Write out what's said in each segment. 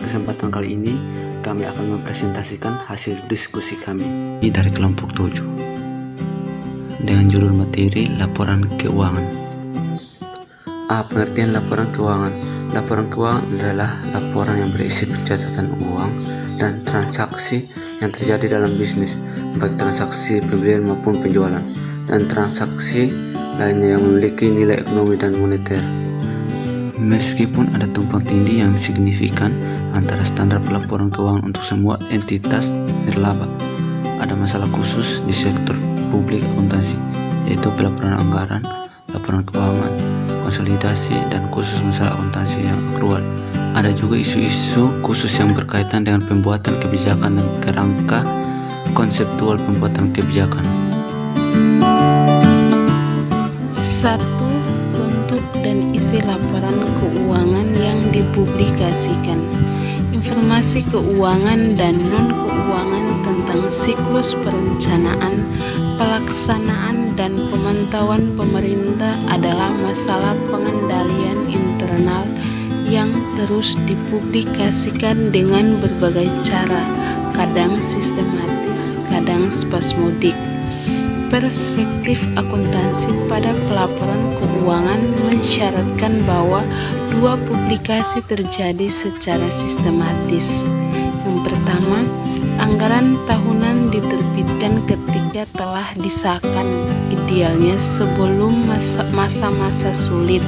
kesempatan kali ini, kami akan mempresentasikan hasil diskusi kami dari kelompok 7 dengan judul materi laporan keuangan. Pengertian laporan keuangan. Laporan keuangan adalah laporan yang berisi pencatatan uang dan transaksi yang terjadi dalam bisnis, baik transaksi pembelian maupun penjualan, dan transaksi lainnya yang memiliki nilai ekonomi dan moneter. Meskipun ada tumpang tindih yang signifikan antara standar pelaporan keuangan untuk semua entitas nirlaba, ada masalah khusus di sektor publik akuntansi, yaitu pelaporan anggaran, laporan keuangan, konsolidasi, dan khusus masalah akuntansi yang akrual. Ada juga isu-isu khusus yang berkaitan dengan pembuatan kebijakan dan kerangka konseptual pembuatan kebijakan. 1. Bentuk dan isi laporan keuangan yang dipublikasikan. Informasi keuangan dan non-keuangan tentang siklus perencanaan, pelaksanaan, dan pemantauan pemerintah adalah masalah pengendalian internal yang terus dipublikasikan dengan berbagai cara, kadang sistematis, kadang spasmodik. Perspektif akuntansi pada pelaporan keuangan mensyaratkan bahwa dua publikasi terjadi secara sistematis. Yang pertama, anggaran tahunan diterbitkan ketika telah disahkan, idealnya sebelum masa-masa sulit,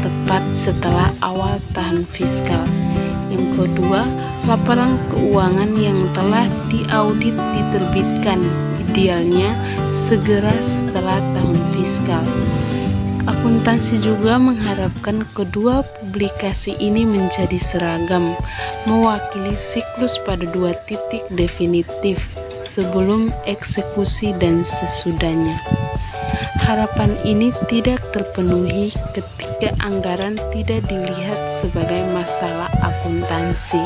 tepat setelah awal tahun fiskal. Yang kedua, laporan keuangan yang telah diaudit diterbitkan, idealnya segera setelah tahun fiskal. Akuntansi juga mengharapkan kedua publikasi ini menjadi seragam, mewakili siklus pada dua titik definitif, sebelum eksekusi dan sesudahnya. Harapan ini tidak terpenuhi ketika anggaran tidak dilihat sebagai masalah akuntansi.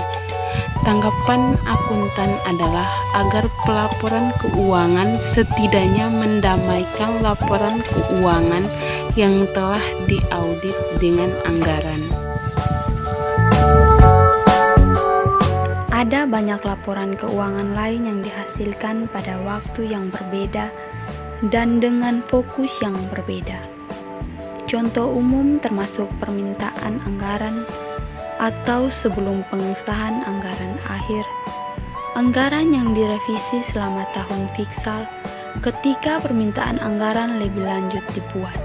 Tanggapan akuntan adalah agar pelaporan keuangan setidaknya mendamaikan laporan keuangan yang telah diaudit dengan anggaran. Ada banyak laporan keuangan lain yang dihasilkan pada waktu yang berbeda dan dengan fokus yang berbeda. Contoh umum termasuk permintaan anggaran atau sebelum pengesahan anggaran akhir, anggaran yang direvisi selama tahun fiskal ketika permintaan anggaran lebih lanjut dibuat,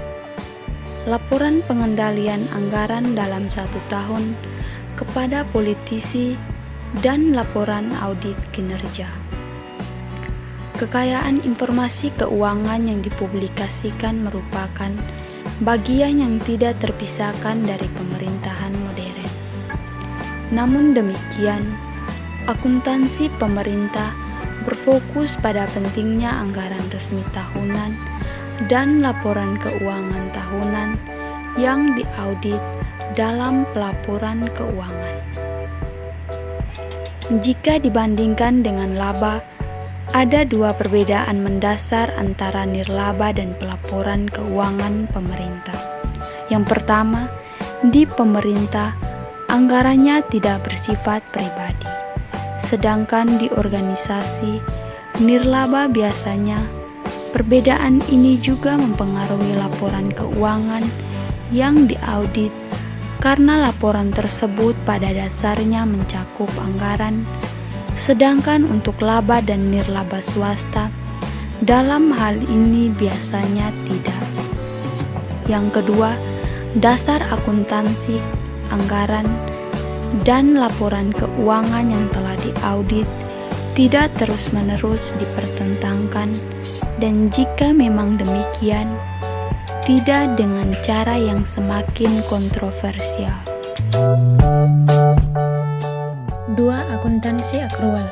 laporan pengendalian anggaran dalam 1 tahun kepada politisi, dan laporan audit kinerja. Kekayaan informasi keuangan yang dipublikasikan merupakan bagian yang tidak terpisahkan dari pemerintahan modern. Namun demikian, akuntansi pemerintah berfokus pada pentingnya anggaran resmi tahunan dan laporan keuangan tahunan yang diaudit dalam pelaporan keuangan. Jika dibandingkan dengan laba, ada dua perbedaan mendasar antara nirlaba dan pelaporan keuangan pemerintah. Yang pertama, di pemerintah, anggarannya tidak bersifat pribadi, sedangkan di organisasi nirlaba biasanya perbedaan ini juga mempengaruhi laporan keuangan yang diaudit karena laporan tersebut pada dasarnya mencakup anggaran, sedangkan untuk laba dan nirlaba swasta dalam hal ini biasanya tidak. Yang kedua, dasar akuntansi anggaran dan laporan keuangan yang telah diaudit tidak terus-menerus dipertentangkan, dan jika memang demikian, tidak dengan cara yang semakin kontroversial. 2. Akuntansi akrual.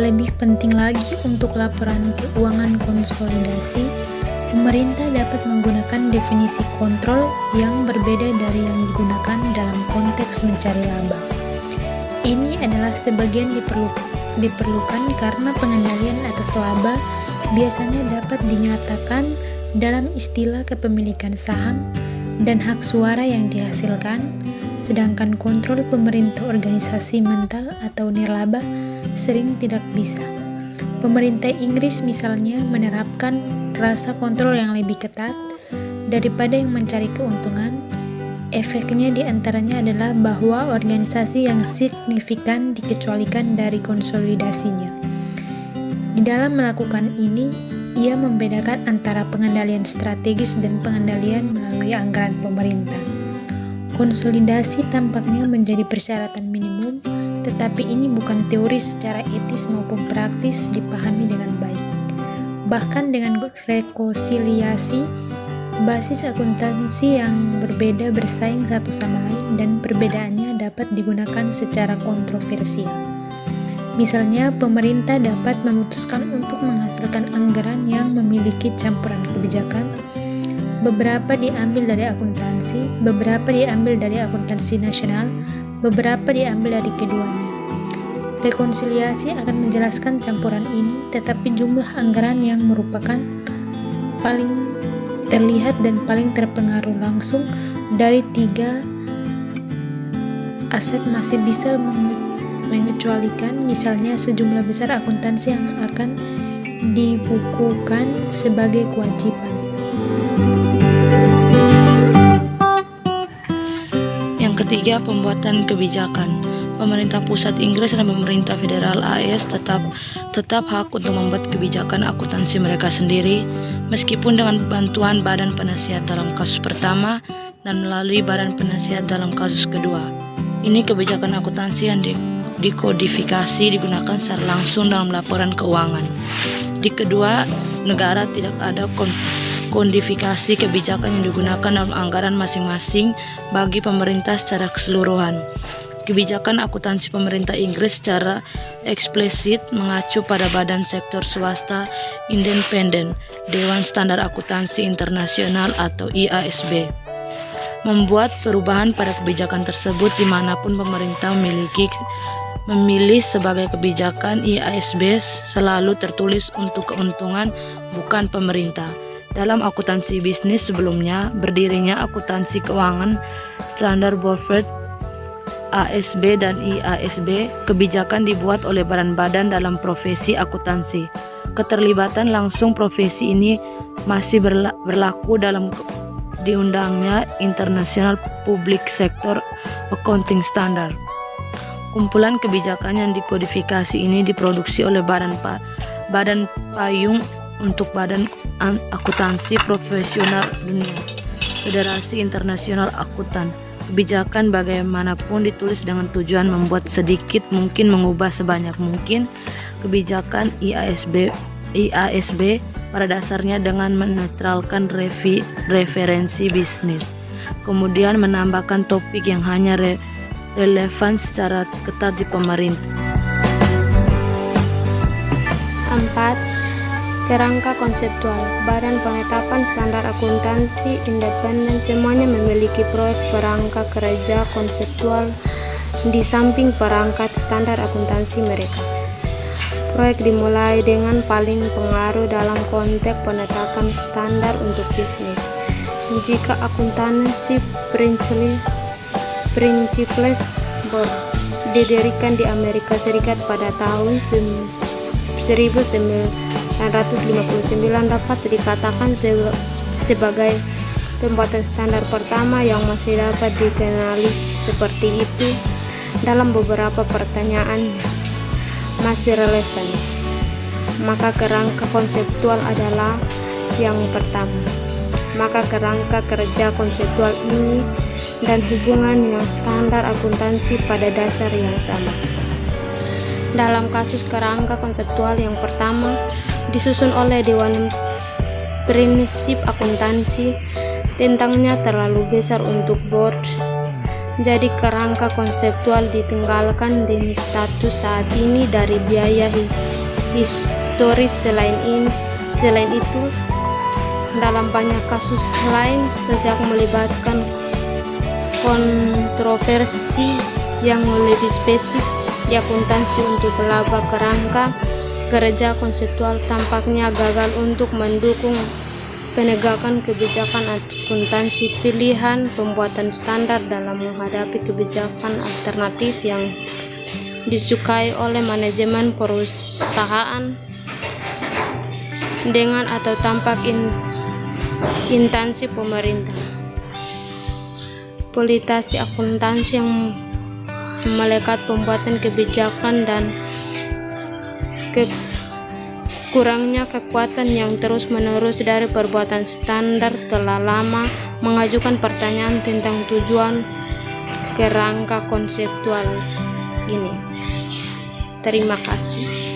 Lebih penting lagi untuk laporan keuangan konsolidasi, pemerintah dapat menggunakan definisi kontrol yang berbeda dari yang digunakan dalam konteks mencari laba. Ini adalah sebagian diperlukan karena pengendalian atas laba biasanya dapat dinyatakan dalam istilah kepemilikan saham dan hak suara yang dihasilkan, sedangkan kontrol pemerintah organisasi mental atau nirlaba sering tidak bisa. Pemerintah Inggris misalnya menerapkan rasa kontrol yang lebih ketat daripada yang mencari keuntungan. Efeknya diantaranya adalah bahwa organisasi yang signifikan dikecualikan dari konsolidasinya. Di dalam melakukan ini, ia membedakan antara pengendalian strategis dan pengendalian melalui anggaran pemerintah. Konsolidasi tampaknya menjadi persyaratan minimum, tetapi ini bukan teori secara etis maupun praktis dipahami dengan baik. Bahkan dengan rekonsiliasi, basis akuntansi yang berbeda bersaing satu sama lain dan perbedaannya dapat digunakan secara kontroversial. Misalnya, pemerintah dapat memutuskan untuk menghasilkan anggaran yang memiliki campuran kebijakan. Beberapa diambil dari akuntansi, beberapa diambil dari akuntansi nasional, beberapa diambil dari keduanya. Rekonsiliasi akan menjelaskan campuran ini, tetapi jumlah anggaran yang merupakan paling terlihat dan paling terpengaruh langsung dari tiga aset masih bisa mengecualikan, misalnya sejumlah besar akuntansi yang akan dibukukan sebagai kewajiban. Yang ketiga, pembuatan kebijakan. Pemerintah pusat Inggris dan pemerintah federal AS tetap hak untuk membuat kebijakan akuntansi mereka sendiri, meskipun dengan bantuan badan penasihat dalam kasus pertama dan melalui badan penasihat dalam kasus kedua. Ini kebijakan akuntansi yang dikodifikasi digunakan secara langsung dalam laporan keuangan. Di kedua negara tidak ada kodifikasi kebijakan yang digunakan dalam anggaran masing-masing bagi pemerintah secara keseluruhan. Kebijakan akuntansi pemerintah Inggris secara eksplisit mengacu pada badan sektor swasta independen, Dewan Standar Akuntansi Internasional atau IASB. Membuat perubahan pada kebijakan tersebut dimanapun pemerintah memilih sebagai kebijakan IASB selalu tertulis untuk keuntungan bukan pemerintah. Dalam akuntansi bisnis sebelumnya, berdirinya akuntansi keuangan Standard Board ASB dan IASB, kebijakan dibuat oleh badan-badan dalam profesi akuntansi. Keterlibatan langsung profesi ini masih berlaku dalam diundangnya International Public Sector Accounting Standard. Kumpulan kebijakan yang dikodifikasi ini diproduksi oleh badan payung untuk badan akuntansi profesional dunia, Federasi Internasional Akuntan. Kebijakan bagaimanapun ditulis dengan tujuan membuat sedikit mungkin mengubah sebanyak mungkin kebijakan IASB pada dasarnya dengan menetralkan referensi bisnis, kemudian menambahkan topik yang hanya relevan secara ketat di pemerintah. 4. Kerangka konseptual. Badan penetapan standar akuntansi independen semuanya memiliki proyek kerangka kerja konseptual di samping perangkat standar akuntansi mereka. Proyek dimulai dengan paling pengaruh dalam konteks penetapan standar untuk bisnis. Jika akuntansi Principles Board didirikan di Amerika Serikat pada tahun 1959 dapat dikatakan sebagai pembuatan standar pertama yang masih dapat dikenali seperti itu. Dalam beberapa pertanyaan masih relevan, maka kerangka konseptual adalah yang pertama. Maka kerangka kerja konseptual ini dan hubungan yang standar akuntansi pada dasar yang sama. Dalam kasus kerangka konseptual yang pertama disusun oleh Dewan Prinsip Akuntansi, tentangnya terlalu besar untuk board. Jadi kerangka konseptual ditinggalkan dan status saat ini dari biaya historis. Selain itu, dalam banyak kasus lain sejak melibatkan kontroversi yang lebih spesifik di akuntansi untuk laba, kerangka kerja konseptual tampaknya gagal untuk mendukung penegakan kebijakan akuntansi pilihan, pembuatan standar dalam menghadapi kebijakan alternatif yang disukai oleh manajemen perusahaan dengan atau tanpa instansi pemerintah. Politisi akuntansi yang melekat pembuatan kebijakan dan kurangnya kekuatan yang terus-menerus dari perbuatan standar telah lama mengajukan pertanyaan tentang tujuan kerangka konseptual ini. Terima kasih.